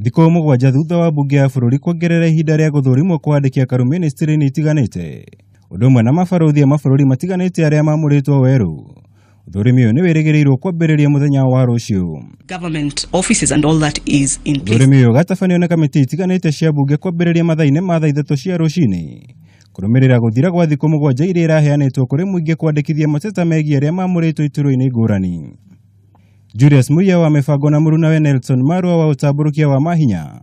Thikũ mũgwanja thutha wa mbunge ya bũrũri kuongerera ihinda rĩa gũthũrimwo kwandĩkia karu ministry-inĩ itiganĩte, ũndũ ũmwe na mabarothi ma bũrũri matiganĩte arĩa mamũrĩtwo werũ. Ũthũrimi ũyũ nĩ wĩrĩgĩrĩirwo kwambĩrĩria mũthenya wa rũciũ. Government offices and all that is in place. Ũthũrimi ũyũ ũgatabanio na kamĩtĩ itiganĩte cia mbunge kwambĩrĩria mathaa-inĩ ma thaa 3 cia rũcinĩ, kũrũmĩrĩra gũthira gwa thikũ mũgwanja iria iraheanĩtwo kũrĩ mũingĩ kwandĩkithia mateta megiĩ arĩa mamũrĩtwo iturwa-inĩ ngũrani. Julius Muya wa mĩbango na mũrunawe Nelson Marwa wa ũtambũrũkia wa mahinya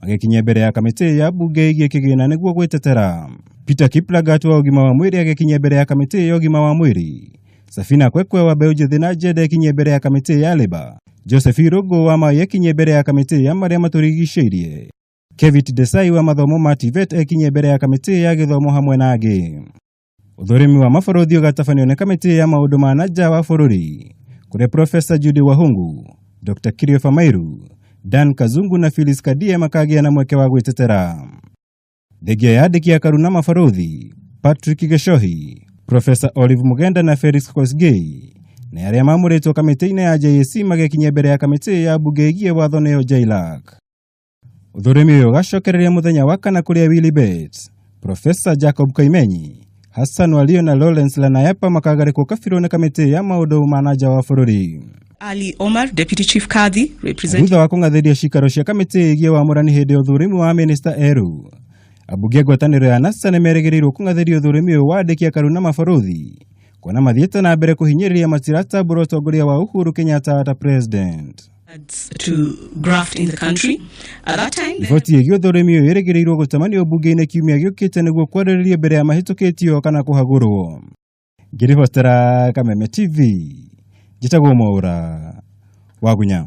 magĩkinyia mbere ya kamĩtĩ ya mbunge ĩgiĩ kĩgĩna nĩguo gwĩtetera. Peter Kiplagat wa ũgima wa mwĩrĩ agĩkinyia mbere ya kamĩtĩ ya ũgima wa mwĩrĩ. Safina Kwekwe wa mbeũ njĩthĩ na Jeda ekinyia mbere ya kamĩtĩ ya Labour. Joseph Irũngũ wa Mai ekinyia mbere ya kamĩtĩ ya marĩa matũrigicĩirie. Kevit Desai wa mathomo ma TVET ekinyia mbere ya kamĩtĩ ya gĩthomo hamwe na angĩ. Ũthũrimi wa mabarothi ũgatabanio na kamĩtĩ ya maũndũ ma nanja wa bũrũri kũrĩ Professor Judy Wahungu, Dr. Kiriofa Mairu, Dan Kazungu na Phyllis Kadie makagĩa na mweke wa gwĩtetera. Thengia ya andĩki a karu na mabarothi Patrick Geshohi, Professor Olive Mugenda na Felix Kosgei na arĩa mamũrĩtwo kamĩtĩ-inĩ ya JSC magĩkinyia mbere ya kamĩtĩ ya mbunge ĩgiĩ watho nĩyo JLAC. Ũthũrimi ũyũ ũgacokereria mũthenya wa kana kũrĩa Willibet, Professor Jacob Kaimenyi, Hassan Walio na Lawrence Lanayapa makagarĩkwo kabirũ nĩ kamĩtĩ ya maũndũ ma nanja wa bũrũri. Ali Omar, Deputy Chief Kadhi, representing. Thutha wa kũng'athĩria cikaro cia kamĩtĩ ĩgiĩ wamũrani hĩndĩ ya ũthũrimi wa minista erũ, ambunge ngwatanĩro ya NASA nĩ merĩgĩrĩirwo kũng'athĩria ũthũrimi ũyũ wa andĩki a karu na mabarothi, kuona mathiĩte na mbere kũhinyĩrĩria matiratambũra ũtongoria wa Uhuru Kenyatta ta president. To graft in the country. At that time, riboti ĩgiĩ ũthũrimi ũyũ ĩrĩgĩrĩirwo gũtemanio mbunge-inĩ kiumia gĩũkĩte nĩguo kwarĩrĩrio mbere ya mahĩtũkĩtio kana kũhagũrwo. Ngĩribotera Kameme TV, njĩtagwo Mwaũra Wagunya.